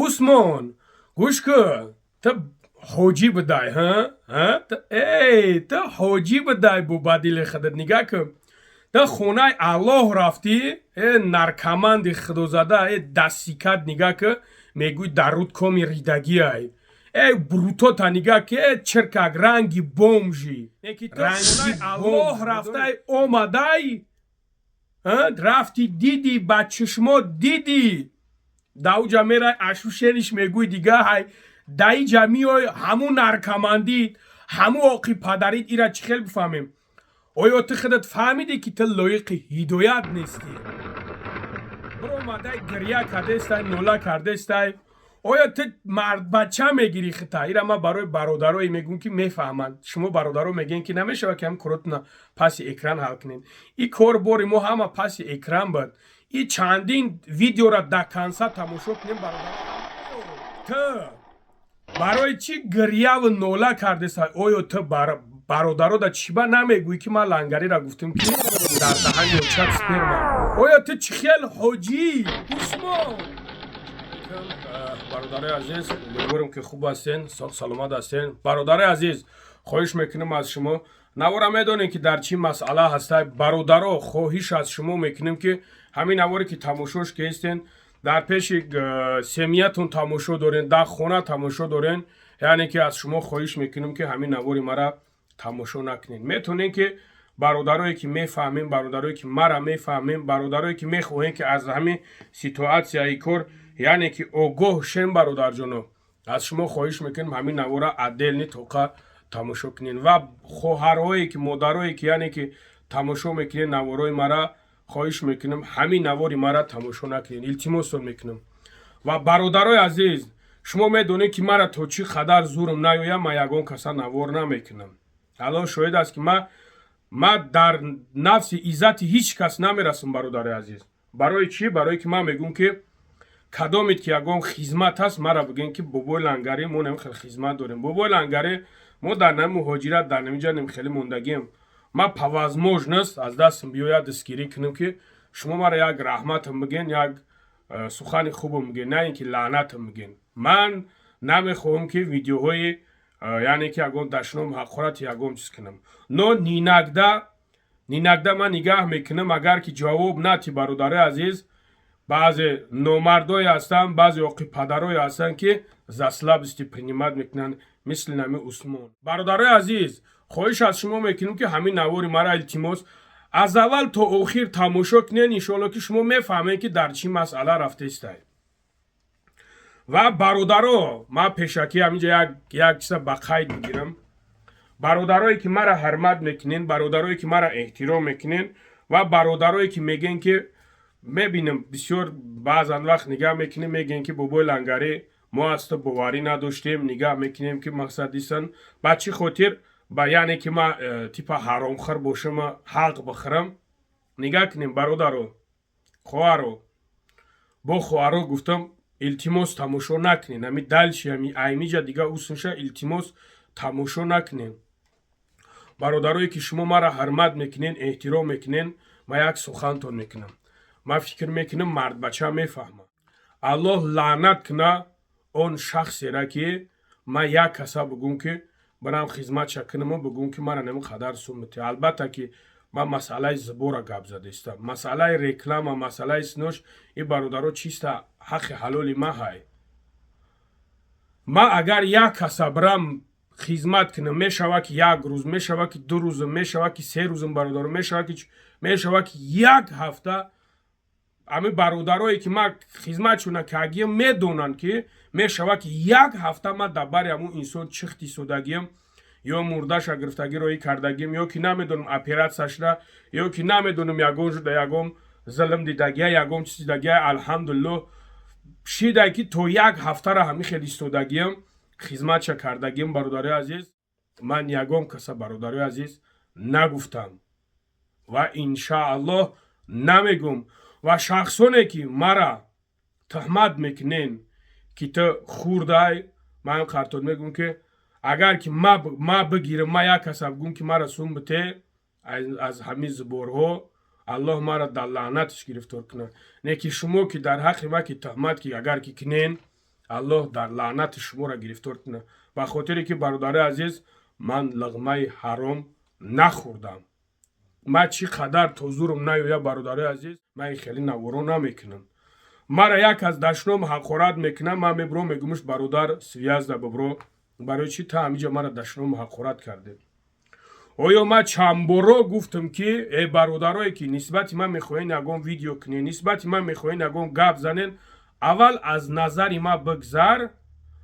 عثمان گوش کن تا حاجی بدای ها تا حاجی بدای بو بدیل خودت نگاه کن تا خونه الله رفتی نرکمند خدوزاده دستیکت نگاه کن میگوی درود کمی ریدگی ای بروتو تا نگاه که چرکک رنگی بومجی رنگی الله رفته اومده رفتی دیدی با چشما دیدی داوجا میره اشوشنش میگوی دیگه های دایی جمعی های همون نرکمندید همون آقی پدرید ایره چی خیلی بفهمیم آیا تو خودت فهمیدی که تو لایق هدایت نیستی برو مده گریه کرده استای نولا کرده استای آیا تو مرد بچه میگیری خطا ایره ما برای برادرای میگون که میفهمند شما برادرها میگین که نمیشه که هم کروتنا پس اکران حل کنین این کار باری ما همه پس اکران بود این چندین ویدیو را در کنسا تماشا کنیم تو برای چی گریه و نولا کرده سای آیا تو برادرها در چی با نمیگوی که ما لنگری را گفتیم که در دهن یا چک سپرما آیا تو چی خیل حاجی عثمان برادر عزیز امیدوارم که خوب هستین سلامت هستین برادر عزیز خواهش میکنم از شما نوارا میدونین که در چی مسئله هسته برادرها خواهش از شما میکنیم که همین نواری که تماشاش که هستین در پیش سمیتون تماشا دارین در خونه تماشا دارین یعنی که از شما خواهش میکنم که همین نواری مرا تماشا نکنین میتونین که برادرایی که میفهمین برادرایی که مرا میفهمین برادرایی که میخواین که از همین سیتواسیای کار یعنی که اوگوه شن برادر جانو از شما خواهش میکنم همین نوارا عدل نی توقع تماشا کنین و خواهرهایی که مادرایی که یعنی که تماشا میکنین نوارای مرا خواهش میکنم همین نواری مرا تماشا نکنین التماس میکنم و برادرای عزیز شما میدونید که مرا تو چی قدر زورم نیایم ما یگان کسا نوار نمیکنم الان شاید است که ما در نفس عزت هیچ کس نمیرسم برادر عزیز برای چی برای که ما میگم که کدامید که یگان خدمت هست مرا بگین که بابای لنگری ما نمی خیلی خدمت داریم بابای لنگری ما در نمی مهاجرت در نمی جا نمی خیلی موندگیم ما پوازموج نست از دستم بیاید دستگیری کنم که شما مرا یک رحمت هم بگین یک سخن خوب هم بگین نه اینکه لعنت هم بگین من نمیخوام که ویدیوهای یعنی که یگان دشنم حقارت یگان چیز کنم نو نینگده من نگاه میکنم اگر که جواب نتی برادر عزیز بعضی نومردای هستن بعضی آقی پدرای هستن که زسلابستی پرینیمت میکنن مثل نمی عثمان برادرای عزیز خواهش از شما میکنم که همین نواری مرا التماس از اول تا آخر تماشا کنین انشالله که شما میفهمین که در چی مسئله رفته استید و برادرها ما پیشکی همینجا یک چیز بقید میگیرم برادرایی که مرا حرمت میکنین برادرایی که مرا احترام میکنین و برادرایی که میگن که میبینم بسیار بعضا وقت نگاه میکنیم میگن که بابای لنگری ما از تو باوری نداشتیم نگاه میکنیم که مقصد دیستن بچه خاطر با یعنی که ما تیپا حرام خور باشم حق بخرم نگاه کنیم برادرو خواهرو با خواهرو گفتم التماس تماشا نکنین همی دلشی همی ایمیجا دیگه اوسنشه التماس تماشا نکنین برادرایی که شما مرا حرمت میکنین احترام میکنین ما یک سخنتون میکنم ما فکر میکنم مرد بچه میفهمه الله لعنت کنه اون شخصی را که ما یک کسا بگم که برام خدمت شکنم و بگم که مرا نمی قدر سومتی البته که ما مسئله زبور گپ زده استم مسئله رکلام و مسئله سنوش این برادرها چیست حق حلالی ما های ما اگر یک کسا برام خدمت کنم میشوه که یک روز میشوه که 2 روز میشوه که 3 روز برادر میشوه که یک هفته امی برادرایی که ما خدمتشون کردیم میدونن که میشوه که یک هفته ما درباره همون انسان چختی سودگیم یا مردش گرفتگی روی کردگیم یا که نمیدونم اپراتسش را یا که نمیدونم یگون شده یگون ظلم دیدگی یگون چیز دیدگی الحمدلله شیده که تو یک هفته را همی خیلی سودگیم خدمتش کردگیم برادر عزیز من یگون کسا برادر عزیز نگفتم و انشاءالله نمیگم و شخصانی که مرا تهمت میکنین که تو خوردای من خاطر میگم که اگر که ما بگیرم ما یک کس بگم که مرا سوم بته از همین زبورها الله مرا در لعنتش گرفتار کنه نه که شما که در حق ما که تهمت که اگر که کنین аллоҳ дар лаънати шуморо гирифтор кунад. ба хотире ки бародари азиз, ман лағмаи ҳаром нахӯрдам. ман чӣ қадар то зурм наёяд бародари азиз, ман хеле наворо намекунам. мара як аз дашном ҳақорат мекунам, ман мебурам мегумш бародар связда бибро, барои чӣ та ҳамиҷа мара дашном ҳақорат кардем. оё ман чандборо гуфтам ки бародарое ки нисбати ман мехоҳед ягон видео кунед, нисбати ман мехоҳед ягон гап занед, аввал аз назари ман бигзар,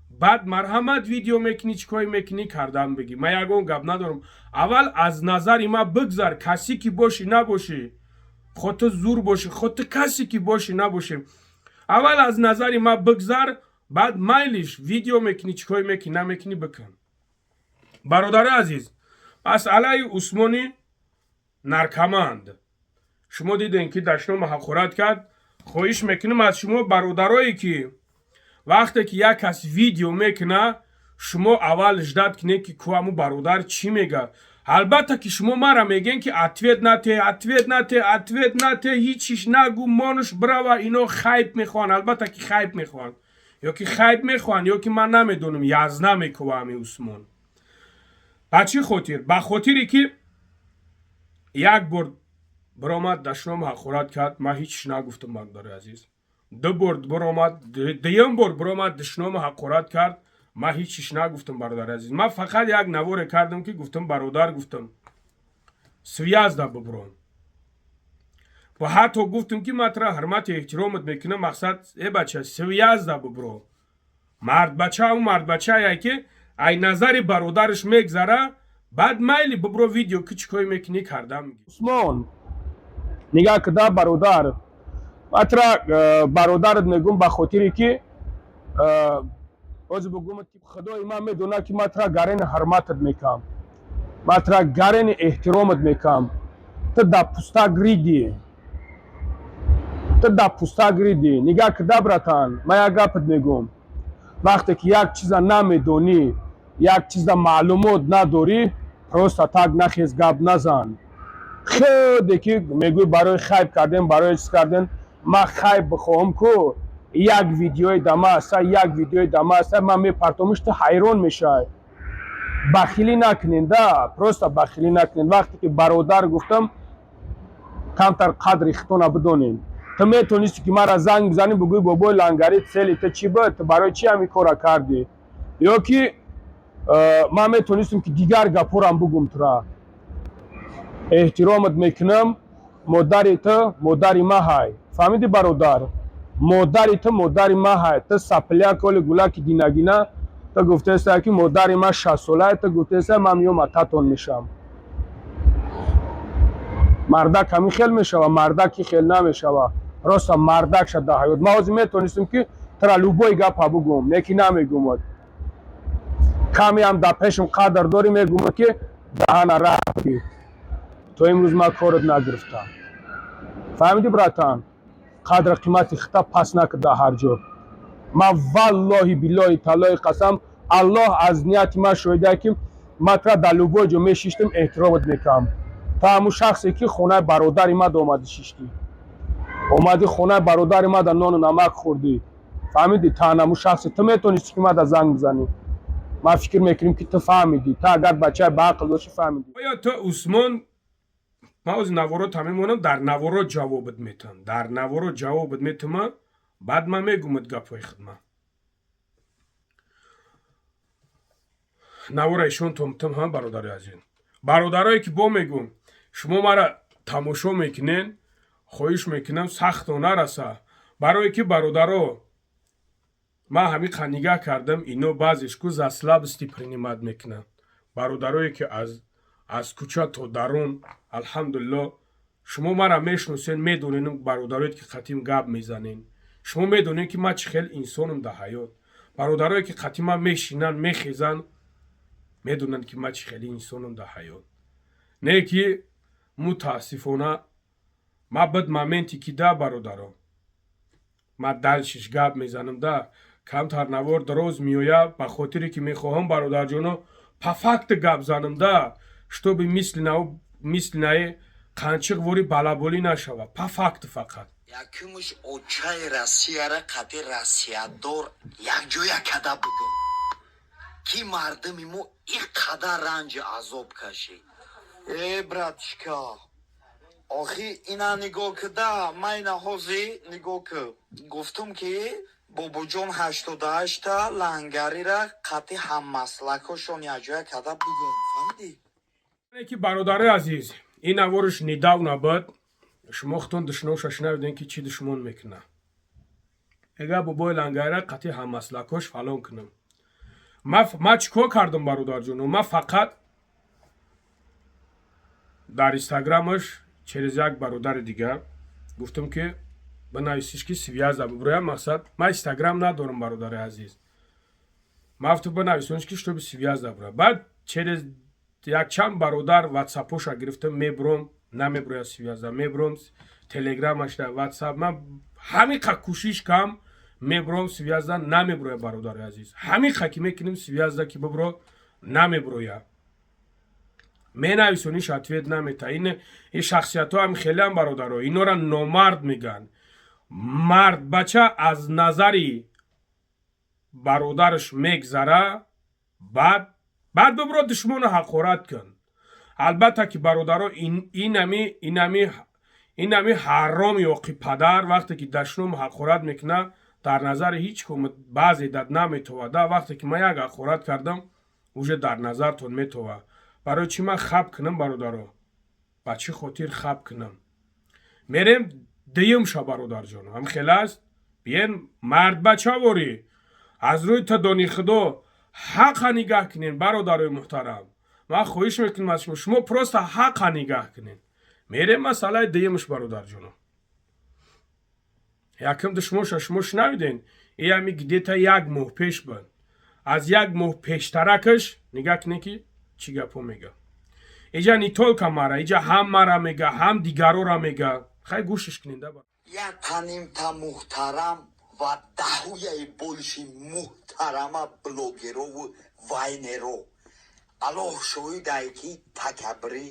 баъд марҳамат видео мекунӣ чӣ кори мекунӣ кардан бигӣ. ман ягон гап надорам. аввал аз назари ман бигзар, касе ки бошӣ набошӣ, хо ту зур бошӣ, хо ту касе ки бошӣ набошӣ, аввал аз назари ман бигзар, баъд майлиш видео мекунӣ чӣ кори мекунӣ намекунӣ бикун. бародари азиз, масъалаи усмони наркоманд шумо дидем ки дашном ҳақорат кард. хоҳиш мекунам аз шумо бародарое ки вақте ки як кас видео мекуна, шумо аввал ждат кунед ки кӯ бародар чӣ мегӯяд. албатта ки шумо мара мегӯед ки ответ нате, ҳичиш нагӯ, монуш брава, ино хайп мехоҳанд. албатта ки хайп мехоҳанд, ё ки хайп мехоҳанд, ё ки ман намедонам, язна мекува ҳамин усмон. ба чӣ хотир? ба хотире ки як бор биромад дашном ҳақорат кард, ман ҳичиш нагуфтам бародари азиз. ду бор биромад, дуюм бор биромад дашном ҳақорат кард, ман ҳичиш нагуфтам бародари азиз. ман фақат як наворе кардам ки гуфтам бародар, гуфтам связда бибром. ва ҳатто гуфтам ки ман тра ҳурмати эҳтиромат мекунам, мақсад бача связда бибро. мардбача мардбачае ки ай назари бародараш мегзара, баъд майли бибро видео ки чӣ кори мекунӣ кардан мегӣ. усмон нигоҳ куда бародар, ман тра бародарат мегӯям ба хотире ки ози бигӯмад ки худои ман медонад ки ман тра гарени ҳурматат мекунам, ман тра гарени эҳтиромат мекунам. ту дар пустак риди, нигоҳ куда братан, ман як гапат мегӯям. вақте ки як чиза намедонӣ, як чиза маълумот надорӣ, просто так нахез гап назан. худе ки мегӯй барои хайп кардем, барои чиз кардем, ман хайп бихоҳам ку як видеои дама аста, ман мепартомиш, ту ҳайрон мешавӣ. бахилӣ накунед, просто бахилӣ накунед. вақте ки бародар гуфтам, камтар қадри худтона бидонед. ту метонисти ки мара занг бизанӣ, бигӯӣ бобои лангари цели ту чӣ буд, ту барои чӣ ҳамин кора кардӣ, ё ки ман метонистам ки дигар гапорам бигӯм. тура эҳтиромат мекунам, модари ту модари ман ҳай. фаҳмидӣ бародар? модари ту модари ман ҳай. ту сапляк оли гулаки гинагина, ту гуфтаеста ки модари ман 60 солае, ту гуфтаеста ман меом ататон мешавам. мардак ҳамин хел мешава, мардак ки хел намешава. роста мардак шад дар ҳаёт. ман ҳозир метонистам ки тура любой гапа бигӯм, неки намегӯмад. каме ҳам дар пешам қадр дорӣ, мегӯмад ки даҳана рафти. то имрӯз ман корат нагирифтам. фаҳмидӣ братан? қадр қимати худта пас накарда ҳар ҷо. ман валлоҳи биллоҳи таллоҳи қасам, аллоҳ аз нияти ман шоҳида ки ман тра дар любой ҷо мешиштам, эҳтиромат мекунам. та ҳамун шахсе ки хонаи бародари ман омадӣ шиштӣ, омадӣ хонаи бародари ман дар нону намак хӯрдӣ. фаҳмидӣ? та ҳамун шахсе ту метонистӣ ки ман дар занг бизанӣ. ман фикр мекунам ки ту фаҳмидӣ. ту агар бачаи баақл бошӣ фаҳмидӣ. оё ту усмон, ман ози наворо тамимонам, дар наворо ҷавобат метам. дар наворо ҷавобат метама, баъд ман мегӯмад гапҳои худман. навора ишон томтам ҳам бародари азиз. бародарое ки бо мегӯм, шумо мара тамошо мекунед, хоҳиш мекунам сахто нараса. барое ки бародаро, ман ҳамиқа нигоҳ кардам, ино баъзеш ку заслабисти принимат мекунанд. бародарое ки аз кӯча то дарун, алҳамдулиллоҳ, шумо мара мешиносед, медонед бародароет ки қатъи гап мезанед. шумо медонед ки ман чӣ хел инсонам дар ҳаёт. бародарое ки қатъи ман мешинанд, мехезанд, медонанд ки ман чӣ хели инсонам дар ҳаёт. не ки мутаассифона ман бад моменте ки да бародаро, ман дальшиш гап мезанам, да камтар навор дароз меояд, ба хотире ки мехоҳам бародарҷоно па факти гап занам, да чтобы мисли наи қанчиқ вори балаболӣ нашавад. па факт фақат. Якимиш очай Россияра қати Россиядор якҷоя када бугум. Ки мардами мо ин қадар ранҷи азоб кашид. Братишка, охи ина нигоҳ када, майна ҳози нигоҳ ки. Гуфтум ки бобоҷон 88-та лангарира қати ҳаммаслакошон якҷоя када бугум. Фаҳмидӣ? ки бародари азиз, ин навориш недавно буд. шумо хутун душноша шунавидем ки чӣ душмон мекуна. Эга бобои лангаира қати ҳаммаслакош фалон кунам. ма чӣ кор кардам бародарҷоно? Ма фақат дар инстаграмаш через як бародари дигар гуфтам ки бинависиш ки связа биброям мақсад. Ма инстаграм надорам бародари азиз. Ма гуфтам бинависониш ки чтобы связа бибра. Баъд через якчанд бародар ватсапоша гирифтам, мебурам намеброяд связа, мебурам телеграмашда, ватсап. Ман ҳамиқа кӯшиш кам мебурам связа, намеброяд бародари азиз. Ҳамиқа ки мекунем связа ки бибро, намеброяд. менависониш ответ намета. ин шахсиятҳо ҳам хелеам бародаро, инора номард меган. Мард бача аз назари бародараш мегзара, баъд бибро душмону ҳақорат кун. албатта ки бародаро, инами ҳароми оқи падар вақте ки душмон ҳақорат мекуна, дар назари ҳеҷ ком баъзе дад наметовада. Вақте ки ман як ҳақорат кардам, уже дар назартон метова. барои чӣ ман хаб кунам бародаро? ба чӣ хотир хаб кунам? мерем дуюмша бародарҷон, ҳамхел аст. биен мардбачаворӣ аз рӯи та дони худо ҳаққа нигаҳ кунен бародарои муҳтарам. ман хоҳиш мекунам аз шумо просто ҳаққа нигаҳ кунен. мерем масъалаи дуюмаш бародарҷоно. якум душмонша шумо шунавиден, ами гидета як моҳ пеш буд. аз як моҳ пештаракаш нигаҳ кунен ки чӣ гапҳо мега. иҷа не толка мара, иҷа ҳам мара мега, ҳам дигарора мега. хай гӯшиш кунен да. Я танимта муҳтарам ва даҳуяи болиши муҳтарама блогерову вайнеро. аллоҳ шоҳидай ки такаббурӣ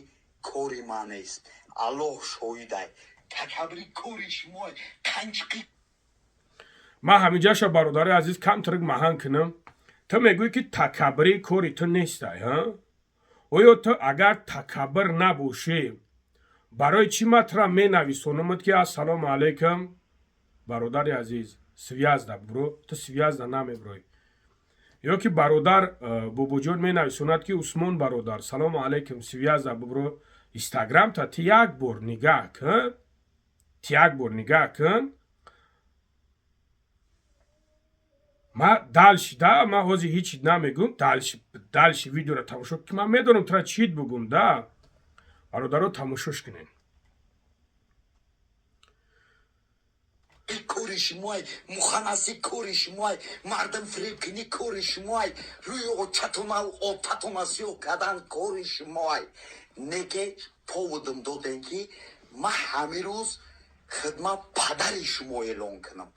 кори ман нест. аллоҳ шоҳидай. такаббурӣ кори шумо қанчқи. ман ҳаминҷаша бародари азиз камтарак маҳан кунам. ту мегӯӣ ки такаббурӣ кори ту нестай, ҳа? оё ту агар такаббур набошӣ, барои чӣ матра менависонамад ки ассалому алайкум бародари азиз, связда бибро, ту связда намеброӣ. ё ки бародар бобоҷон менависонад ки усмон бародар, салому алайкум, связда бибро. инстаграмта ту як бор нигаҳ кун, ту як бор нигаҳ кун. ма далши да, ма ҳозир ҳеҷ намегум. далши видеора тамошо ки ман медонам тура чит бугум да. бародаро тамошош кунен. кори шумоай, муханаси кори шумоай, мардам фиребкунӣ кори шумоай, рӯи очатонал отатона сиёҳ кардан кори шумоай. неге поводам додем ки ман ҳамин рӯз хидмат падари шумо эълон кунам.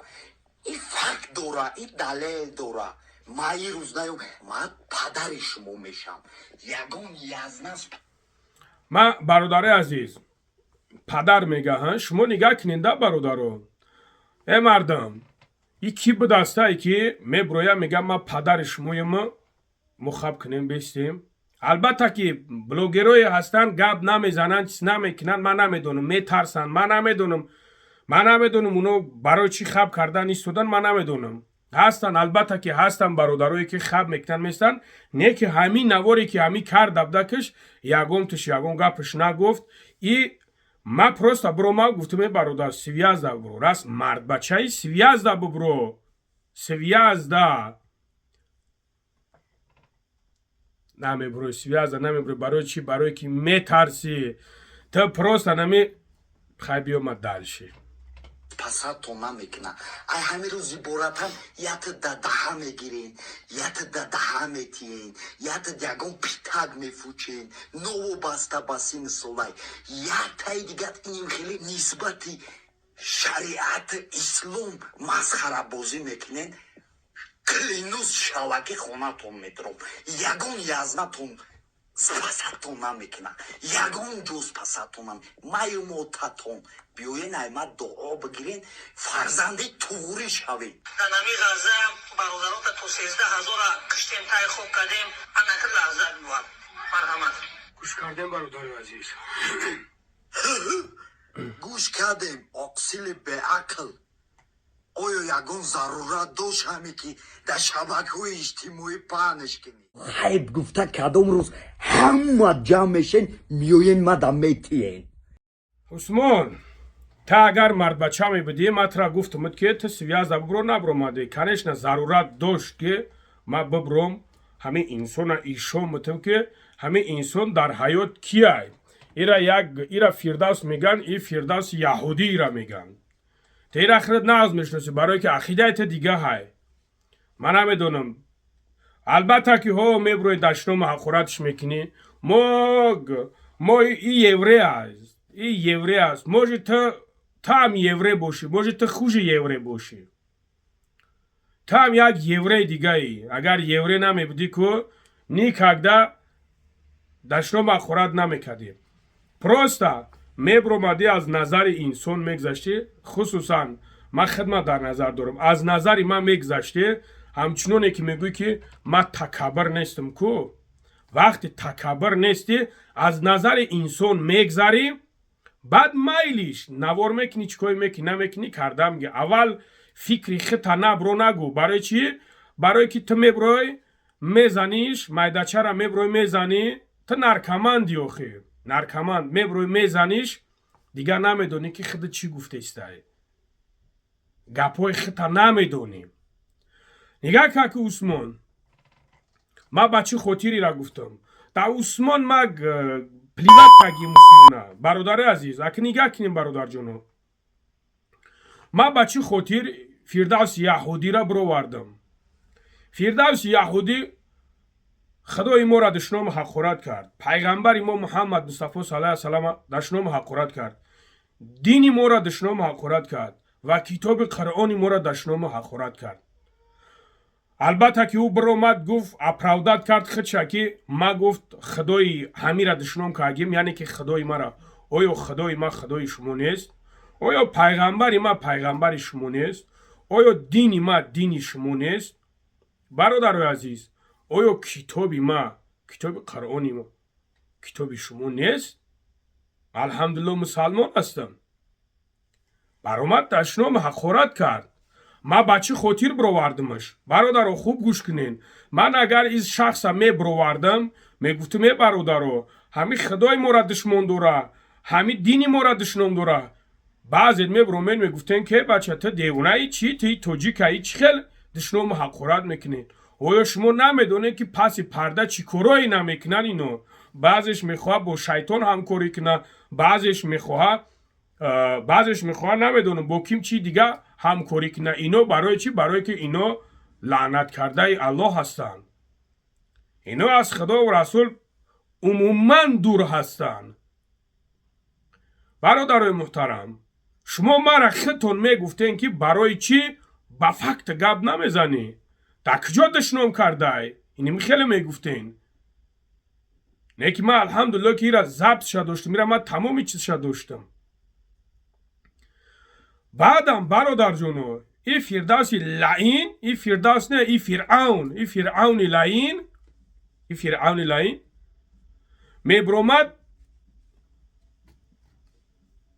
ин факт дора, ин далел дора. ман ин рӯз наём, ман падари шумо мешавам. ягон язнас. ман бародари азиз, падар мегаҳан, шумо нигаҳ кунен да бародаро. мардам, ин ки будастае ки меброя мега ман падари шумоям, мо хаб кунем бестем. албатта ки блогерое ҳастанд, гап намезананд, чиз намекунанд, ман намедонам, метарсанд, ман намедонам уно барои чӣ хаб кардан истодан, ман намедонам. ҳастанд, албатта ки ҳастанд бародарое ки хаб мекунанд местанд. не ки ҳамин наворе ки ҳамин карда будакаш ягон туш ягон гапаш нагуфт. и ма просто бро ма гуфтам бародар связда бро, рас мардбачаи связда бро, связда намеброи связда намеброи. барои чӣ? барое ки метарсӣ. ту просто нами хай биёма далши пасатто намекуна. ай ҳамин рӯз иборатан ята дадаҳа мегирен, ята дадаҳа метиен, ята ягон питак мефучен, новобаста ба сини солай. ятаи дигар ин хеле нисбати шариати ислом масхарабозӣ мекунен. клянусь шаваки хонатон медорам, ягон язнатон спасатон намекунам ягон ҷуз пасатонам маю мотатон биёен айма дуо бигирен фарзанди туғри шавем нами ғаза бародарота то 13000 киштем тай хоб кардем анаки лаҳза бувад марҳамат گوش کردم برادر عزیز гӯш кардем оқсили беақл оё ягон зарурат дошт ҳаме ки дар шабакаҳои иҷтимоӣ паҳнш кунӣ хайб гуфта кадом рӯз ҳама ҷамъ мешен миёен мадам метиен عثمان تا اگر مرد بچه می بدی ما ترا گفتم که تو سویاز ببرو نبرو ماده کنشنا ضرورت داشت که ما ببروم همه انسان ایشو متم که همه انسان در حیات کیه ایرا فردوس میگن ای فردوس یهودی ایرا میگن تیر آخرت ناز میشناسی برای که عقیده ت دیگه های من نمیدونم البته که ها میبروی دشنام حقورتش میکنی ما ای یوری است ای یوری است може تو هم یوری باشی може تو خوش یوری باشی تو هم یک یوری دیگه ای اگر یوری نمیبودی که никогда دشنام حقورت نمیکردی просто میبرومدی از نظر انسان میگذشتی خصوصا من خدمت در نظر دارم از نظر من میگذشتی همچنونه که میگوی که من تکبر نیستم کو وقتی تکبر نیستی از نظر انسان میگذاری بعد مایلیش نوار میکنی چیکار میکنی نمیکنی کردم میگه اول فکری خطا نبرو نگو برای چی؟ برای که تو میبروی میزنیش مایدچه را میبروی میزنی تو نرکمندی آخه نرکمند میبروی میزنیش دیگه نمیدونی که خود چی گفته استه گپای خطا نمیدونی نگاه که عثمان ما بچه خاطری را گفتم تا عثمان ما پلیوت کگیم عثمانه برادر عزیز اگه نگاه کنیم برادر جانو ما بچه خاطر فردوس یهودی را برووردم فردوس یهودی خدای ما را دشنام حقارت کرد پیغمبر ما محمد مصطفی صلی الله علیه و سلم دشنام حقارت کرد دین ما را دشنام حقارت کرد و کتاب قرآن ما را دشنام حقارت کرد البته که او برآمد گفت اپرودت کرد خودش که ما گفت خدای همین را دشنام کردیم یعنی که خدای ما را آیا خدای ما خدای شما نیست آیا پیغمبر ما پیغمبر شما نیست آیا دین ما دین شما نیست برادر عزیز آیا کتاب ما کتاب قرآن ما کتاب شما نیست الحمدلله مسلمان هستم برآمد دشنام حقارت کرد ما بچه خاطر برووردمش برادر خوب گوش کنین من اگر این شخص می برووردم می گفتم ای برادر همین خدای ما را دشمن داره همین دینی ما را دشمن داره بعضی می برومین می گفتن که بچه تو دیوانه ای چی تی توجیکایی چی خیل دشنام حقارت میکنین آیا شما نمیدونین که پس پرده چی کارایی نمیکنن اینو بعضیش میخواه با شیطان همکاری کنه بعضیش میخواه نمیدونم با کیم چی دیگه همکاری کنه اینو برای چی برای که اینو لعنت کرده ای الله هستن اینو از خدا و رسول عموما دور هستن برادرای محترم شما مرا خودتون میگفتین که برای چی با فکت گپ نمیزنی تا کجا دشنام کرده ای اینو خیلی میگفتین نه که من الحمدلله که ایرا ضبط شد داشتم میرم من تمامی چیز شد داشتم بعدم برادر جونو ای فردوس لعین ای فردوس نه ای فرعون لعین میبرومد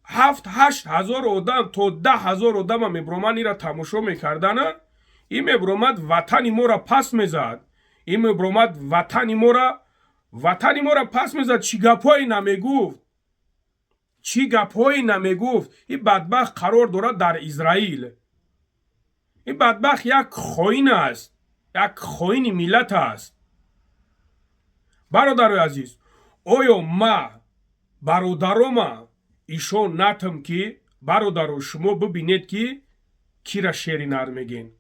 7-8 هزار آدم تا 10 هزار آدم میبرومن ایرا تماشا میکردن این میبرومد وطن ما را پس میزد این میبرومد وطن ما را پس میزد چی گپایی نمیگفت این بدبخت قرار دارد در اسرائیل این بدبخت یک خائن است یک خائن ملت است برادر عزیز آیا ما برادرم ایشون نتم که برادر شما ببینید که کی را شعر نر میگین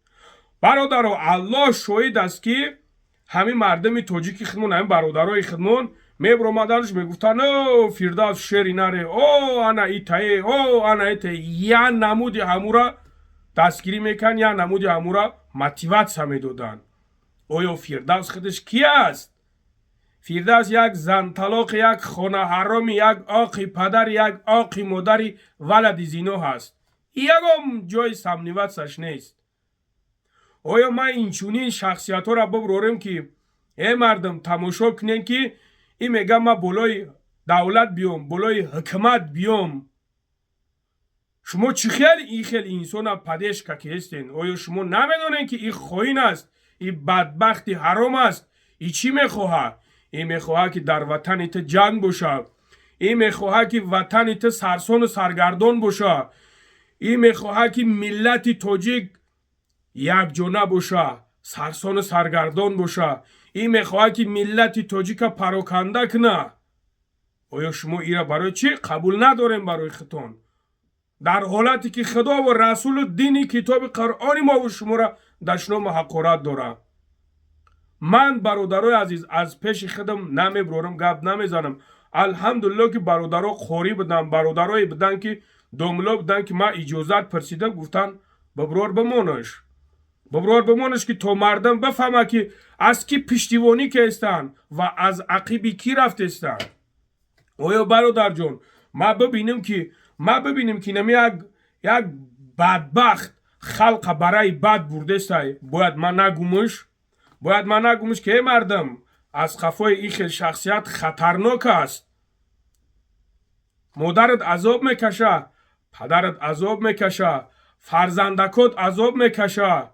برادر الله شاهد است که همین مردم تاجیکی خودمون همین برادرای خودمون میبرومدنش میگفتن او فردوس شعر نره او انا ایتای او انا ایتای یا نمود همورا دستگیری میکن یا نمود همورا موتیویت میدادن آیا فردوس خودش کی است фирдавс як занталоқ, як хонаҳароми, як оқи падар, як оқи модари валади зино ҳаст. ягом ҷои самниватсаш нест. оё ман инчунин шахсиятҳоро биброрем ки мардум тамошо кунем ки ин мегӯяд ман болои давлат биём, болои ҳукумат биём. шумо чӣ хел ин хел инсона падешка ки ҳестен? оё шумо намедонед ки ин хоин аст, ин бадбахти ҳаром аст? ин чӣ мехоҳад? ин мехоҳад ки дар ватани ту ҷанг бошад. ин мехоҳад ки ватани ту сарсону саргардон бошад. ин мехоҳад ки миллати тоҷик якҷона бошад, сарсону саргардон бошад. ин мехоҳад ки миллати тоҷика пароканда кунад. оё шумо инро барои чӣ қабул надорем барои худтон? дар ҳолате ки худо ва расулу дини китоби қуръони мо шуморо дашному ҳақорат дорад. ман бародарои азиз аз пеши худам намебурорам, гап намезанам. алҳамдулиллоҳ ки бародаро қори буданд, бародарое буданд ки домило буданд ки ман иҷозат пурсидам, гуфтанд биброр бимонаш, биброр бимонаш ки то мардам бифаҳмад ки аз кӣ пиштивонӣ кестанд ва аз ақиби кӣ рафтестанд. оё бародарҷон, ман бибинем ки нами як бадбахт халқа барои бад бурдестай, бояд ман нагумш? бояд ман нагумш ки мардам аз қафои ин хел шахсият хатарнок аст. модарат азоб мекашад, падарат азоб мекашад, фарзандакот азоб мекашад.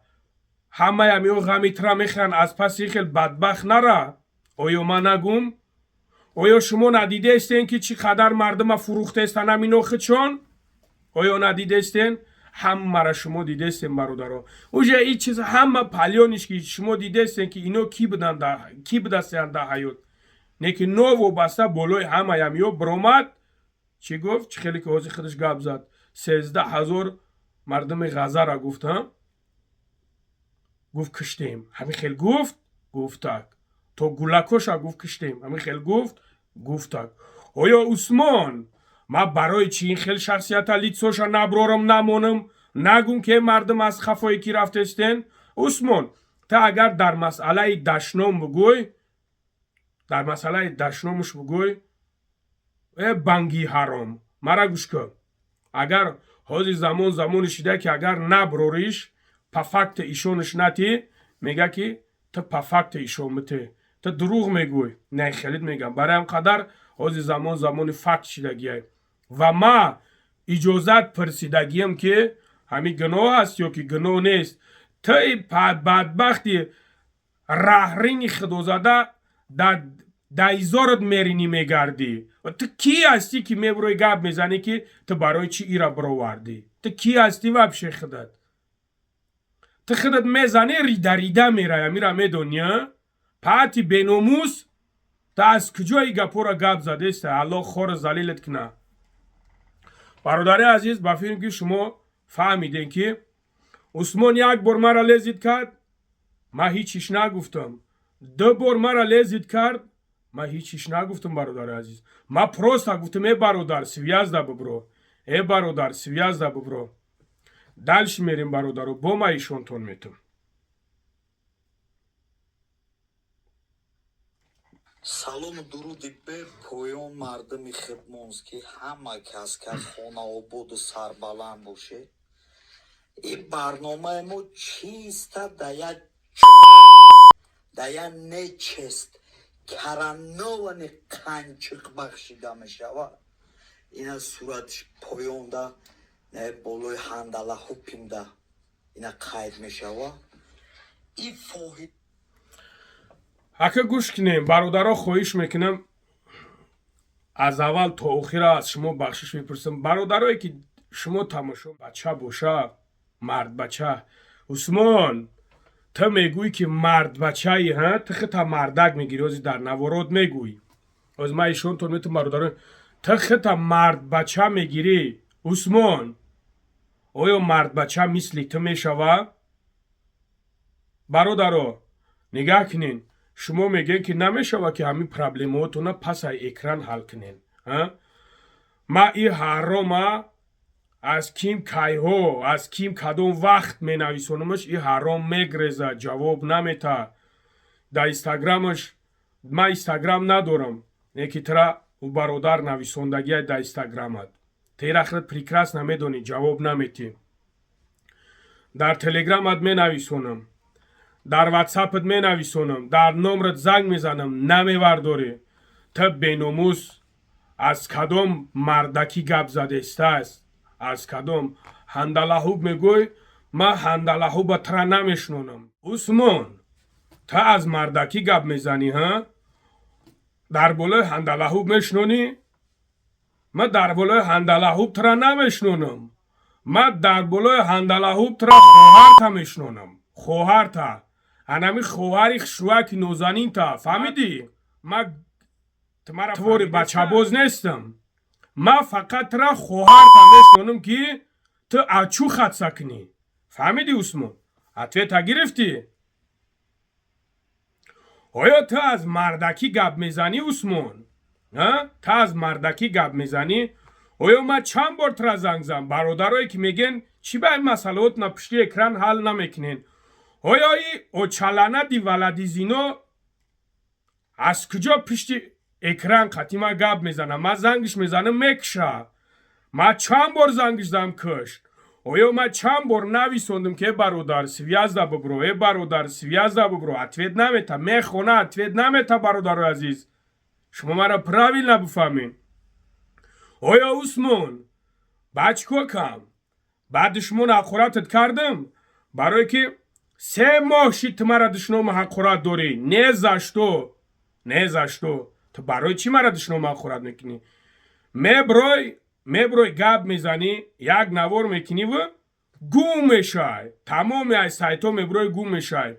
ҳамаям ё ғамитра мехӯянд аз паси ин хел бадбахт нара. оё ман нагум? оё шумо надидестен ки чӣ қадар мардума фурӯхтестан ҳамино худшон? оё надидестен? ҳамаро шумо дидестен бародаро. уже ин чиз ҳама палёниш ки шумо дидестен ки ино кӣ будастанд дар ҳаёт. не ки новобаста болои ҳамаям ё биромад. чӣ гуфт? чӣ хеле ки ҳозир худаш гап зад. 13,000 мардуми ғазара гуфт. гуфт киштем. ҳамин хел гуфт? гуфтак. то гулакоша гуфт киштем. ҳамин хел гуфт? гуфтак. оё усмон, ман барои чӣ ин хел шахсията литсоша наброрам намонам, нагум ки мардум аз хафои кӣ рафтестен? усмон, та агар дар масъалаи дашном бигӯй, дар масъалаи дашномуш бигӯй, банги ҳаром, мара гӯш кун. агар ҳозир замони шида ки агар наброриш, па факти ишонаш натӣ, мега ки ту па факти ишон митӣ, ту дурӯғ мегӯй. не хелит мегам, барои ҳам қадар ҳозир замони факт шидагиай. ва ма иҷозат пурсидагиям ки ҳамин гуноҳ аст ё ки гуноҳ нест. ту бадбахти раҳрини худозада дайзорат меринӣ мегардӣ. ту кӣ ҳастӣ ки мебурӯи гап мезанӣ ки ту барои чӣ ира бировардӣ? ту кӣ ҳастӣ вабше худат? ту худат мезанӣ рида мерай, амира медонӣ? паати беномус, ту аз куҷои гапора гап задеста? аллоҳ хора залилат куна. бародари азиз, ба филм ки шумо фаҳмидем ки усмон як бор мара лезид кард, ман ҳичиш нагуфтам. ду бор мара лезид кард, ман ҳичиш нагуфтам. бародари азиз, ман просто гуфтам бародар связда бибро, бародар связда бибро. дальше мерем бародаро, бо ма ишонтон метам. салому дуруди бе поён мардуми хидмонский, ҳама кас ки хонаободу сарбаланд бошед. ин барномаи мо чиста дая нечест карановани қанчиқ бахшида мешавад. ина суратиш поёнда болои ҳандала ҳукмда ина қайд мешавад. ин фоҳид ака гӯш кунем, бародаро, хоҳиш мекунам аз аввал то охира аз шумо бахшиш мепурсам. бародарое ки шумо тамошо бача боша, мардбача. усмон, ту мегӯӣ ки мардбачаи, ту хута мардак мегирӣ, ҳозир дар наворот мегӯй. ҳозир ман ишонтон метам бародаро, ту хута мардбача мегирӣ. усмон, оё мардбача мисли ту мешава? бародаро, нигаҳ кунен. шумо мегӯед ки намешава ки ҳамин проблемаотона пасаи экран ҳал кунен. ма ин ҳарома аз ким кайҳо, аз ким кадом вақт менависонамаш, ин ҳаром мегрезад, ҷавоб намета. дар инстаграмаш ما اینستاگرام ندارم یکی ترا و برادر نویسندگی در اینستاگرامت تیرخرت پریکراس نمیدونی جواب نمیتی در تلگرامت می نویسونم در واتساپت می نویسونم در نمرت زنگ میزنم نمیورداری تو بیناموس از کدام مردکی گپ زده است از کدام هندلاهوب میگوی ما هندلاهوب ترا نمیشنونم عثمان تو از مردکی گپ میزنی ها در بالای هندلاهوب میشنونی ما در بالای هندلاهوب ترا نمیشنونم ما در بالای هندلاهوب ترا خواهرتا میشنونم خواهرتا انمی خواهری خشوک نوزنین تا فهمیدی ما توری بچه باز نیستم ما فقط ترا خواهرتا میشنونم که تو اچو خط سکنی فهمیدی عثمان اتویتا گرفتی آیا تو از مردکی گپ میزنی عثمان تو از مردکی گپ میزنی آیا ما چند بار ترا زنگ زدم برادرایی که میگن چی به این مسئلات نا پشتی اکران حل نمیکنین آیا ای اوچالانه دی ولدی زینو از کجا پشتی اکران قطیما گپ میزنم ما زنگش میزنم مکشه ما چند بار زنگش زدم کشت آیا ما چند بار نویسوندم که برادر سویازده ببرو ای برادر سویازده ببرو اتوید نمیتا میخونه اتوید نمیتا برادر عزیز شما مرا پراویل نبفهمین آیا عثمان بچه کم بعد شما حقورتت کردم برای که 3 ماه شید تو مرا دشنام حقورت داری نزشتو تو برای چی مرا دشنام حقورت میکنی میبروی گپ میزنی یک نوار میکنی و گوم میشای تمام از سایت ها میبروی گوم میشای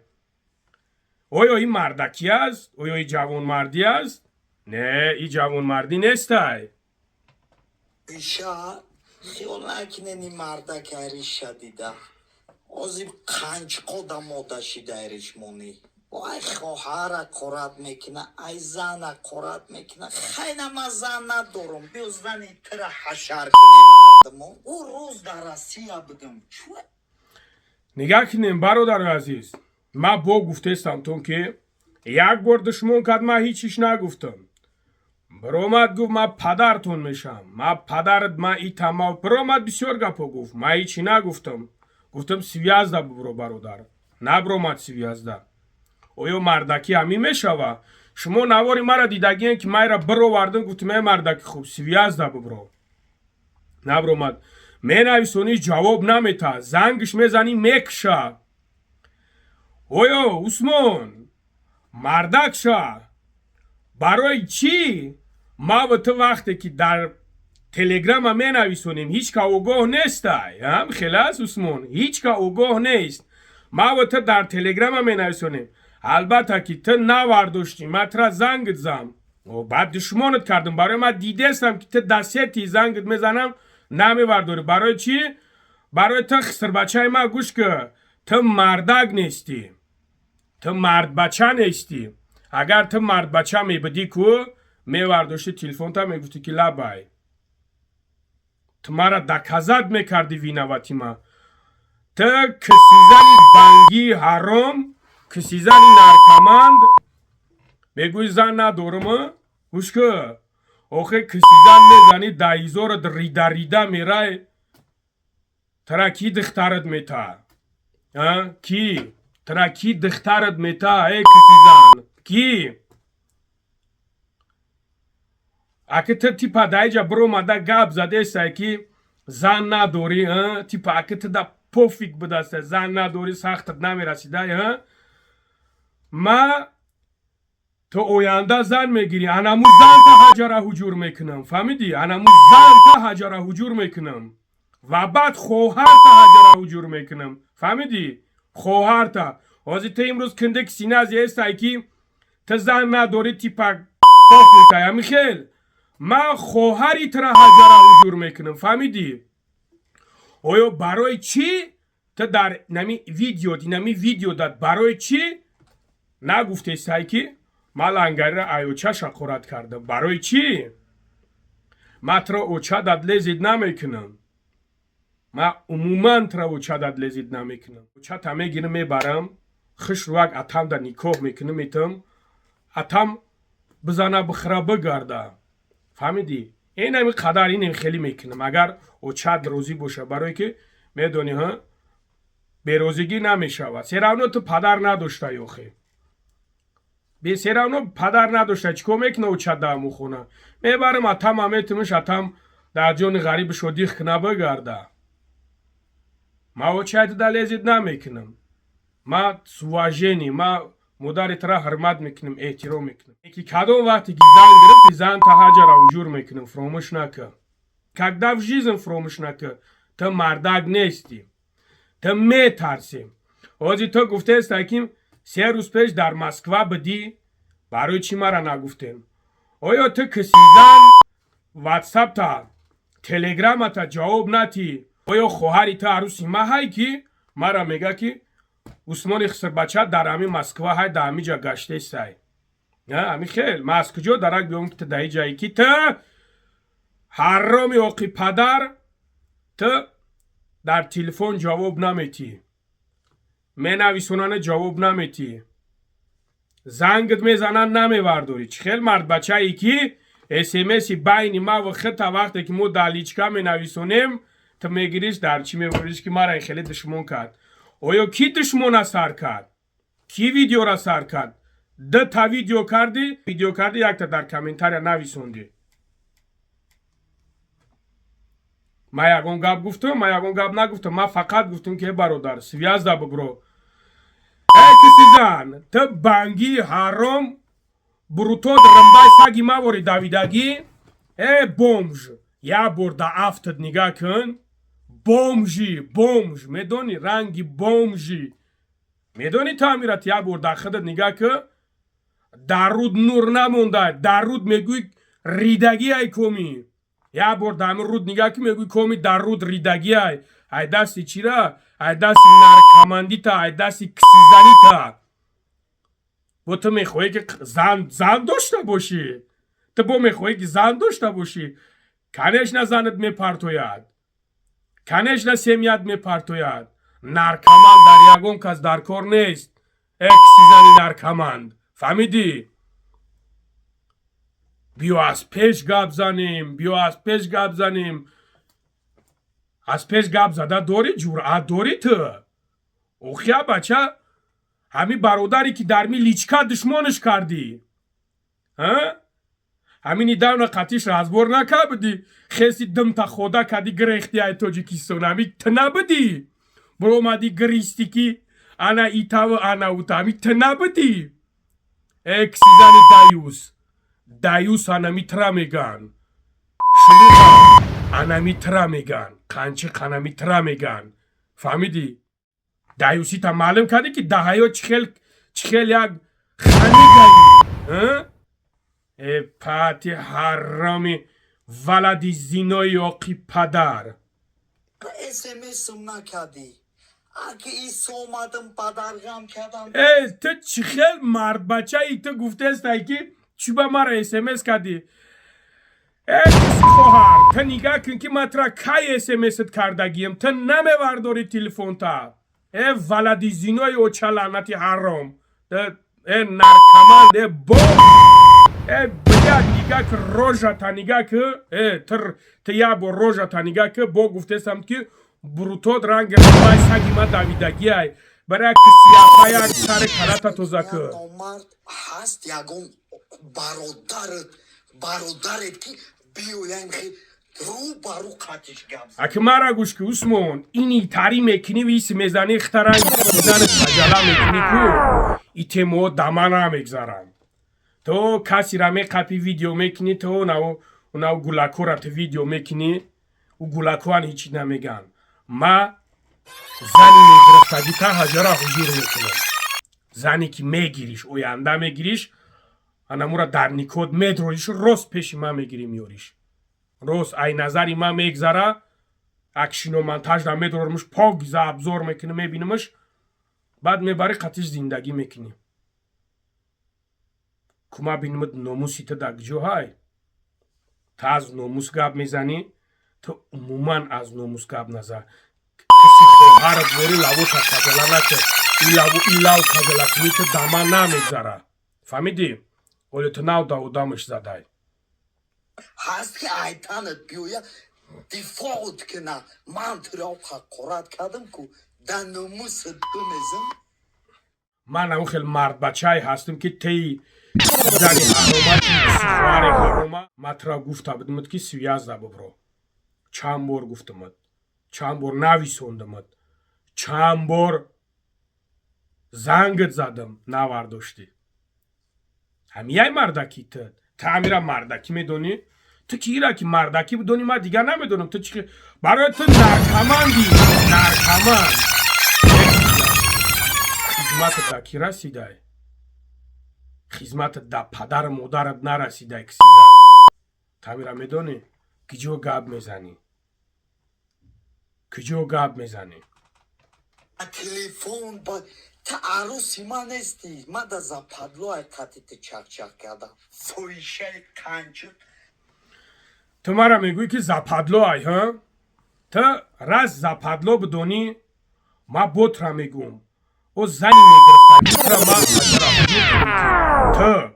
آیا این مردکی است؟ آیا این جوان مردی است؟ نه این جوان مردی نیستای ایشا خیال نکنین این مردک ایریش شدیده آزیم قنج قدم مادشی دایریش مونی وای خواهر قرات میکنه ای زن قرات میکنه خیلی ما زن ندارم بیو زنی تر حشر کنه مردمون او روز در رسیه بگم چوه نگاه کنیم برادر عزیز ما با گفته سمتون که یک بار دشمن کد ما هیچیش نگفتم برامد گفت ما پدرتون میشم ما پدرت ما ای تمام برامد بسیار گپا گفت ما هیچی نگفتم گفتم 13 برو برادر نه برامد 13 آیا مردکی همی میشوه شما نواری مرا دیدگین که ما را برو وردن گفتم ای مردکی خوب 13 برو نه برامد می نویسونی جواب نمیتا زنگش میزنی میکشه آیا عثمان مردک شا برای چی ما و تو وقتی که در تلگرام هم می نویسونیم هیچ که اوگاه نیست هم خلاص عثمان هیچ که اوگاه نیست ما و تو در تلگرام هم می نویسونیم البته که تو نورداشتی ما ترا زنگت زم و بعد دشمنت کردم برای ما دیده استم که تو دستی زنگت میزنم نمیورداری برای چی؟ برای تو خسر بچه ما گوش که تو مردک نیستی تو مرد بچه نیستی اگر تو مرد بچه میبدی که میورداشتی تلفن تا میگفتی که لبای تو مرا دکازد میکردی وینواتی ما تو کسیزنی بنگی حرام کسیزنی نرکمند بگوی زن ندارم گوش که آخه کسیزن میزنی دایزور ریده میره ترا کی دخترت میتا کی ترا کی دخترت میتا ای کسیزن کی اگه تو تیپا دایجا برو مده گپ زده سای که زن نداری تیپا اگه تو دا پوفیک بدسته زن نداری سختت نمیرسیده ما تو اوینده زن میگیری انمو زن تا حجره حجور میکنم فهمیدی؟ انمو زن تا حجره حجور میکنم و بعد خواهر تا حجره حجور میکنم فهمیدی؟ خواهر تا واسه تو امروز کنده سینه از یه استایی که تو زن نداری تیپا پاک میتایی میخیل ما خواهری ترا حجره حجور میکنم فهمیدی؟ آیا برای چی؟ تو در نمی ویدیو داد برای چی؟ نگفته استایی که ما لنگری را ایوچه شقورت کردم برای چی؟ ما ترا اوچه داد لزید نمیکنم ما عموما ترا اوچه داد لزید نمیکنم اوچه تا میگیرم میبرم خش روک اتم در نیکوه میکنم ایتم اتم بزنه بخره بگرده فهمیدی این همین قدر این خیلی میکنم اگر او چند روزی باشه برای که میدونی ها بیروزگی نمیشود سراونو تو پدر نداشته یوخی به سراونو پدر نداشته چیکو میکنه او چند دامو خونه میبرم اتم امیتمش اتم در جون غریب شدیخ کنه بگرده ما او چند دلیزید نمیکنم ما سواجینی ما مادرت را حرمت میکنم احترام میکنم یکی کدوم وقتی که زن گرفتی زن تا هجر و جور میکنم فراموش نکن когда в жизни فراموش نکن تو مردک نیستی تو میترسیم اوزی تو گفته است که 3 روز پیش در مسکو بدی برای چی مرا نگفتیم آیا تو کسی زن واتساپ تا تلگرام تا جواب نتی آیا خواهری تا عروسی ما های که مرا میگه که عثمان خسر بچه در همین مسکو های در همین جا گشته سای همین خیل ما از کجا درک بیام که در جایی که تا حرامی اوقی پدر تا در تلفن جواب نمیتی مینویسونانه جواب نمیتی زنگت میزنن نمیوردوری چه خیل مرد بچه ای که اسمسی بین ما و خط وقتی که ما دلیچکا مینویسونیم تا میگیریش در چی میبریش که مرا خیلی دشمن کرد آیا کی دشمن سر کرد کی ویدیو را سر کرد ده تا ویدیو کردی یک تا در کامنتار نویسوندی ما یگون گپ گفتم ما یگون گپ نگفتم ما فقط گفتم که برادر سویازده بگرو ای کسی زن تو بانگی حرام بروتو درنبای ساگی ما وری داویدگی ای بومج یا برده افتد نگاه کن بومج میدونی رنگی بومجی میدونی تعمیرات یا برده خودت نگاه که در رود نور نمونده در رود میگوی ریدگی ای کومی یا برده همین رود نگاه که میگوی کومی در رود ریدگی ای دستی چی را ای دستی نرکمندی تا ای دستی کسیزنی تا و تو میخوایی که زن داشته باشی تو با میخوایی که زن داشته باشی کنش نه زنت میپرتوید کنش نه سمیت میپرتوید نرکمند در یگون کس در کار نیست اکسیزنی نرکمند فهمیدی؟ بیا از پیش گپ زنیم از پیش گپ زده داری جرأت داری تو اوخیا بچه همی برادری که در می لیچکا دشمنش کردی همینی داونا قطیش رازبور نکردی خیسی دم تا خودا کدی گریختی ای توجیکیستان همی تنبدی برو مادی گریستی که انا ایتا و انا اوتا همی تنبدی اکسیزانی دایوس انا میترا میگن شلوغا انا میترا میگن قنچه قنا میترا میگن فهمیدی؟ دایوسی تا معلوم کردی که دهایو چخیل یک خانی گایی ای پاتی حرامی ولدی زینوی اوقی پدر اسمسم نکردی اگه ای سومدم پدرگم کردم ای تو چخیل مرد بچه ای تو گفته است که چی با مرا اسمس کردی ای کسی خواهر تو نگاه کن که من ترا کای اسمست کردگیم تو نمیورداری تلفن تا ای ولدی زینوی اوچه لعنتی حرام ای نرکمند ای بوم ای بیا نگاه که روژا تا نگاه که تو یا با روژا تا نگاه که با گفته استم که بروتود رنگ رنبای ساگی ما داویدگی های برای کسی های سر کلاتا تو زکر مرد هست یگون برادرت که بیویم خیلی رو برو قطش گمز اکه مرا گوش که عثمان اینی تاری میکنی و ایسی میزنی اختران میزن سجالا میکنی که ایتی مو دمانا میگذارن تو کسی را میقپی ویدیو میکنی تو اوناو گولاکو را تو ویدیو میکنی و گولاکو هن هیچی نمیگن ما زنی میگرفتگی تا هجرا حضور میکنم زنی که میگیریش اوینده میگیریش انمورا در نیکود میدرویش روز پیش ما میگیری میوریش روز ای نظری ما میگذاره اکشن و منتاج را میدرورمش پاگیزه ابزور میکنه میبینمش بعد میبری قطیش زندگی میکنی کما بینمت ناموسی تا دگجو های تا از ناموس گب میزنی تو عموما از ناموس گب نزن کسی خواهر بوری لابو تا کجلا نکن ای لابو کجلا کنی تو دما نمیگذاره فهمیدی؟ ولت ناو داودامش زدای هست که ایتانت بیویا دفاعت کنه من تراو حقارت کردم که در نموس بمزم من اون خیلی مرد بچه‌ای هستم که تی زنی حرومتی سوار حرومه مطرح گفته بودمت که 13 ببرو چند بار گفتمت چند بار نویسوندمت چند بار زنگت زدم نورداشتی همیه مردکی تا همیره مردکی میدونی تو کی را که مردکی بدونی من دیگر نمیدونم تو چی برای تو نرکمندی نرکمند خدمت دا کی رسیده خدمت دا پدر مادرت نرسیده کسی زن تمیره میدونی کجا گاب میزنی کجا گاب میزنی تلفن با تا عروسی من نیستی من در زپادلو کتیت چک چک کردم فویشه کنجد تو مرا میگوی که زپادلو ای ها تو راز زپادلو بدونی ما بوت را میگوم او زنی میگرفته را ما تو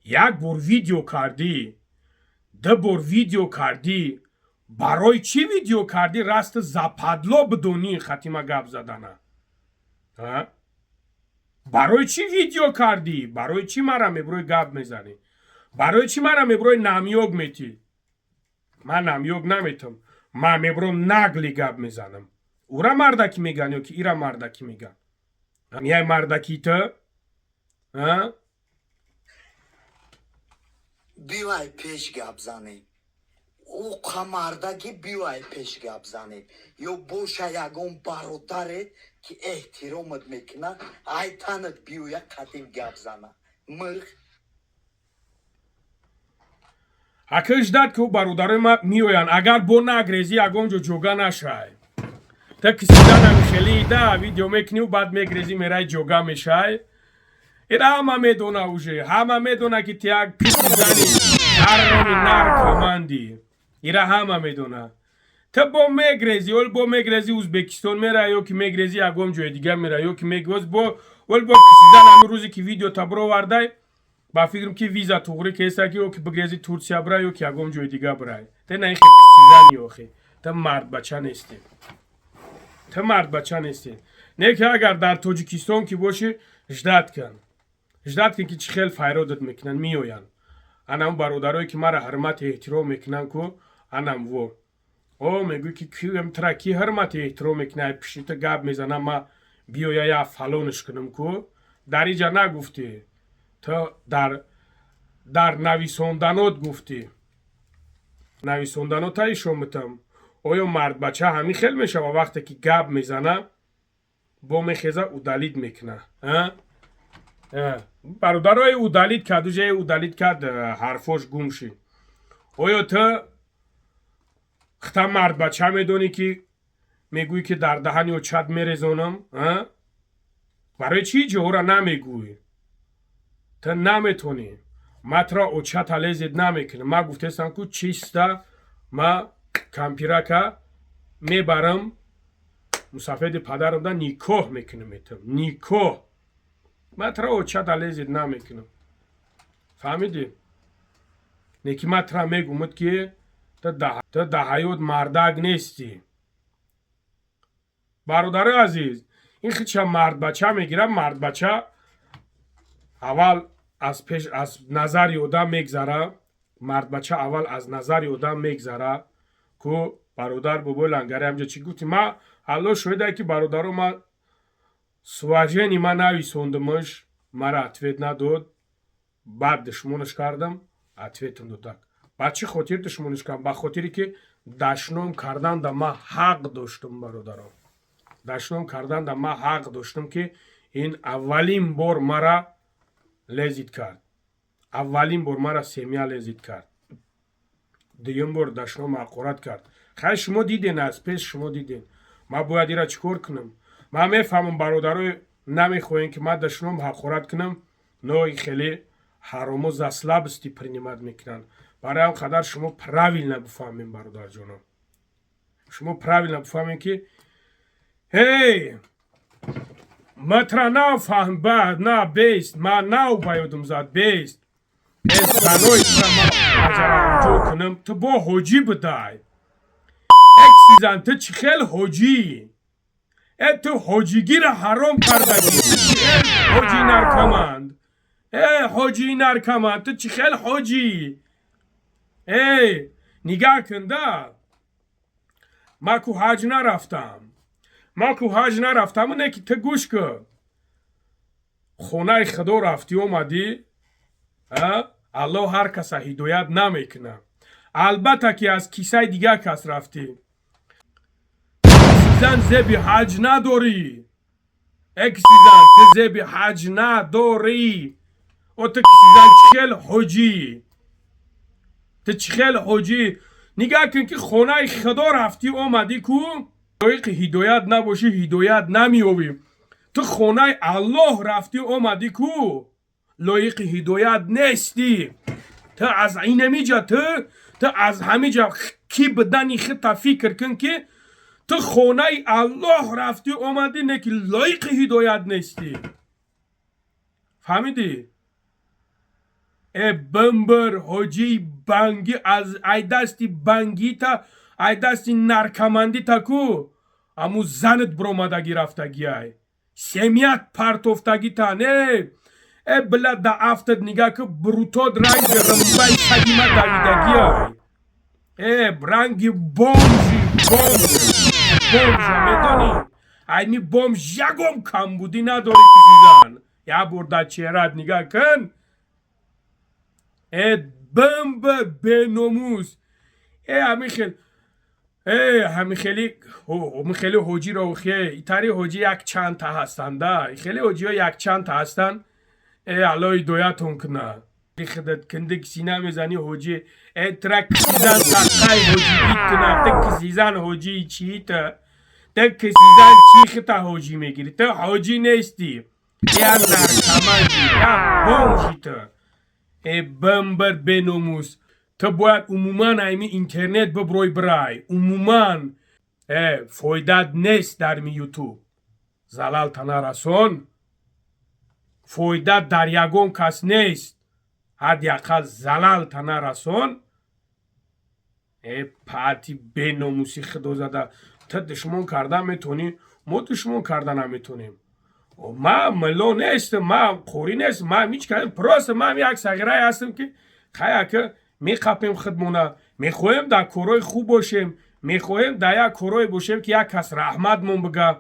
یک بار ویدیو کردی دو بار ویدیو کردی برای چی ویدیو کردی راست زپادلو بدونی ختیمه گپ زدنه ها برای چی ویدیو کردی برای چی مرا میبروی گپ میزنی برای چی مرا میبروی نمیوگ میتی من نمیوگ نمیتم من میبروم نگلی گپ میزنم او را مردکی میگن یا که ای را مردکی میگن همیه مردکی تو ها بیوای پیش گپ زنیم او کمردگی بیوای پیش گپ زنیم یا باشه یکون برادرت که احترامت میکنه ایتانت بیویا قدیم گپ زنه مرخ اکش داد که برادر ما میویان اگر بو نگریزی اگون جو جوگا نشای تا کسی دا نمیشلی دا ویدیو میکنی و بعد میگریزی میرای جوگا میشای ایره همه میدونه اوشه همه میدونه که تیاگ کسی زنی هرمی نرکمندی ایره همه میدونه تا با میگریزی ول با میگریزی ازبکستان میره یا که میگریزی اگون جوی دیگه میره یا که میگوز با ول با کسی زن همه روزی که ویدیو تا برو ورده با فکرم که ویزا توغری که ایسا که او که بگریزی تورسیا برای یا که اگون جوی دیگه برای تا نه خیلی کسی زنی آخی تا مرد بچه نیستی تا مرد بچه نیستی نه که اگر در تاجیکستان که باشی اجداد کن که چی خیلی فایرادت میکنن میوین انم برادرایی که مرا حرمت احترام میکنن که انم و او میگوی که کیم ترا کی حرمت احترام میکنه پیشیت گاب میزنم ما بیویا یا فلانش کنم که در اینجا نگفتی تو در نویساندنات گفتی نویساندنات های شمتم آیا مرد بچه همی خیلی میشه و وقتی که گاب میزنه با میخیزه او دلید میکنه برادرای او دلید کرد و جای او دلید کرد حرفاش گم شی آیا تو خطا مرد بچه میدونی که میگوی که در دهنی و چد میرزونم برای چی جهورا نمیگوی تو نمیتونی مطرح او چد علیزید نمیکنه ما گفتستم که چیسته ما کمپیرکه میبرم مسافد پدرم دا نیکوه میکنم میتم نیکوه مطرح او چد علیزید نمیکنم فهمیدی؟ نیکی مطرح میگومد که تو ده حیات مردک نیستی برادر عزیز این خیلی مرد بچه میگیره مرد بچه اول از نظر یودم میگذره مرد بچه اول از نظر یودم میگذره که برادر بابا لنگره همجا چی گفتی ما حالا شده که برادرو ما سواجه ما نویسوندمش مرا اتویت نداد بعد دشمنش کردم اتویتم دادک بعد چی خاطر دشمنش کردم با خاطری که دشنام کردن در ما حق داشتم برادرم دشنام کردن در ما حق داشتم که این اولین بار مرا لذت کرد اولین بار مرا سیمیا لذت کرد دیگه بار دشنام حقارت کرد خیلی شما دیدین از پیش شما دیدین ما باید ایرا چکار کنم ما میفهمم برادرای نمیخواین که ما دشنام حقارت کنم نه خیلی حرام و زسلب استی پرینیمت میکنن برای هم قدر شما پراویل نبفهمین برادر جانم شما پراویل نبفهمین که هی مترا نه فهم بعد نه بیست ما نه بایدم زد بیست از زنوی ما اجرا جو کنم تو با حجی بدای اکسیزن تو چی خیل حجی تو حجیگی را حرام کردگی حجی نرکمند حجی نرکمند تو چی خیل حجی نگاه کنده ما کو حج نرفتم نه که تو گوش کن خونه خدا رفتی اومدی الله هر کس هدایت نمیکنه البته که از کیسه دیگه کس رفتی اکسیزن زبی حج نداری اکسیزن تو زبی حج نداری او تو کسیزن چخیل حجی تو چخیل حجی نگاه کن که خونه خدا رفتی اومدی کو که هدایت نباشی هدایت نمیوی تو خونه الله رفتی اومدی کو لایق هدایت نیستی تو از اینمی جا تو از همه جا کی بدنی خطا فکر کن که تو خونه الله رفتی اومدی نه که لایق هدایت نیستی فهمیدی؟ بمبر حجی بنگی از ای دستی بنگی تا ای دستی نرکمندی تا کو امو زنت برومدگی رفتگی ای سمیت پرتوفتگی تا نه بلا دا افتد نگاه که بروتود رنگ رنبای سگیمه دویدگی ای رنگ بومجی میدونی اینی بومج یکم کم بودی نداری کسی زن یا برده چهرت نگاه کن بمب به نموز همین خیلی حجی رو ایتاری حجی یک چند تا هستن ده خیلی حجی ها یک چند تا هستن علای دویتون کنه خدت کنده کسی نمیزنی حجی ترک کسیزن تقای حجی بیت کنه تک کسیزن حجی چی تا تک کسیزن چی خطا حجی میگیری تو حجی نیستی یا نرکمندی یا بومجی تا بمبر بنوموس تو باید عموما ایمی اینترنت ببروی برای عموما فایدت نیست در می یوتیوب زلال تنه رسون فایدت در یگون کس نیست حداقل زلال تنه رسون پاتی بنوموسی خدا زده تو دشمن کردن میتونی ما دشمن کردن نمیتونیم ما ملو نیستم ما خوری نیستم ما هیچ کردیم پروست ما یک سگره هستم که خیلی که میخواییم خودمونه میخواهیم در کارهای خوب باشیم میخواهیم در یک کارهای باشیم که یک کس رحمت مون بگه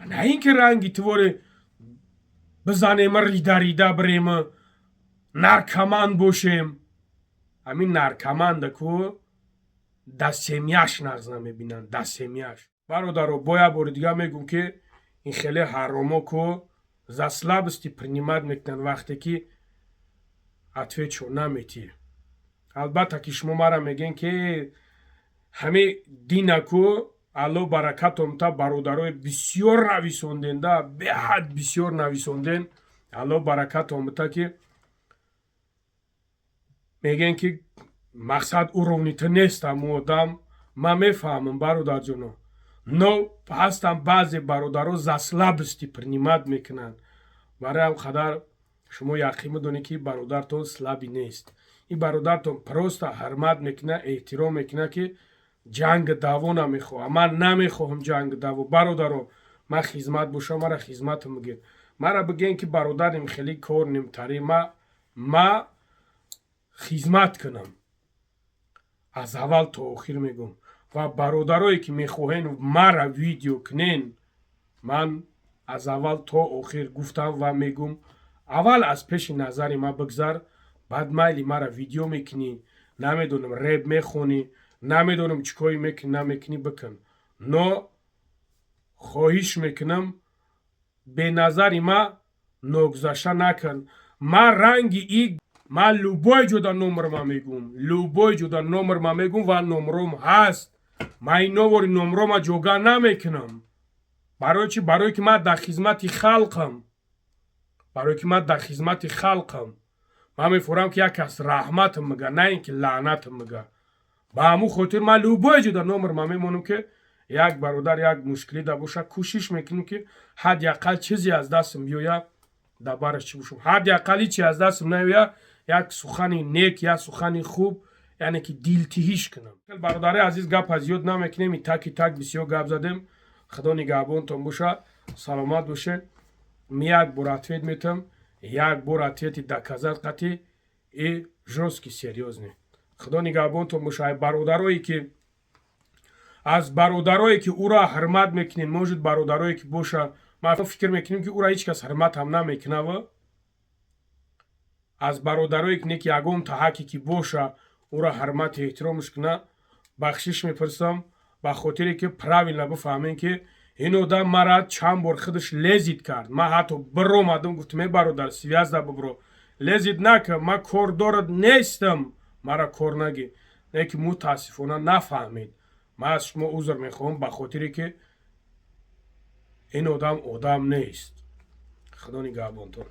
نه اینکه رنگی تواره بزنیم ریده بریم نرکمند باشیم همین نرکمند که دستمیش نغز نمیبینن دستمیش برادر باید بار دیگه میگم که این خیلی حراما که заслабости принимать میکنن وقتی که отвечу نمیتی البته که شما مرا میگین که همه دینه که الله برکت تا برادرای بسیار نویسندنده به حد بسیار نویسندن الله برکت تا که میگن که مقصد اورونیت نیست آدم ما میفهمم برادر جونو но هستن بعضی برادرها заслабости принимать میکنن برای هم خدر شما یقین میدونی که برادرتون سلابی نیست این برادرتون پروست حرمت میکنه احترام میکنه که جنگ دعوا نمیخواه من نمیخواهم جنگ دعوا برادرو من خدمت باشم مرا خدمت میگید مرا بگین که برادرم خیلی کار نمیتاری ما خدمت کنم از اول تا آخر میگم و برادرایی که میخواهین مرا ویدیو کنین من از اول تا آخر گفتم و میگم اول از پیش نظر ما بگذار بعد مایلی مرا ویدیو میکنی نمیدونم ریب میخونی نمیدونم چیکاری میکنی نمیکنی بکن نو خواهش میکنم به نظر ما نگذشته نکن ما رنگی ای ما لوبای جدا نمبر ما میگم لوبای جدا نمبر ما میگم و نمبرم هست ما این نوری نمبر ما جوگا نمیکنم برای چی؟ برای که ما در خدمت خلقم ما میفورم که یک کس رحمت میگه نه اینکه لعنت میگه با همون خاطر ما لوبای جدا نمبر ما میمونم که як бародар як мушкилӣ да боша кӯшиш мекунем ки ҳадди ақал чизе аз дастам биёя дар бараш чӣ бошам ҳадди ақал ҳичи аз дастам наёя як сухани нек як сухани хуб яъне ки дилтиҳиш кунам бародари азиз гапа зиёд намекунем и таки так бисёр гап задем худо нигаҳбонтон боша саломат бошед як бор ответ метам як бор ответи доказат қатъи и жёстки серьёзный худо нигаҳбонтон боша ай бародарое ки аз бародарое ки ӯро ҳурмат мекунед может бародарое ки боша ма фикр мекунем ки ӯро ҳеҷ кас ҳурмат ҳам намекунава аз бародарое ки неки ягон таҳаке ки боша ӯро ҳурмати эҳтиромаш куна бахшиш мепурсам ба хотире ки правилно бифаҳмем ки ин одам мара чанд бор худаш лезид кард ман ҳатто биромадам гуфтам бародар связда бибро лезид накард ман кордорат нестам мара кор наги неки мутаассифона нафаҳмед ман аз шумо узр мехоҳам ба хотире ки ин одам одам нест худо нигаҳбонтон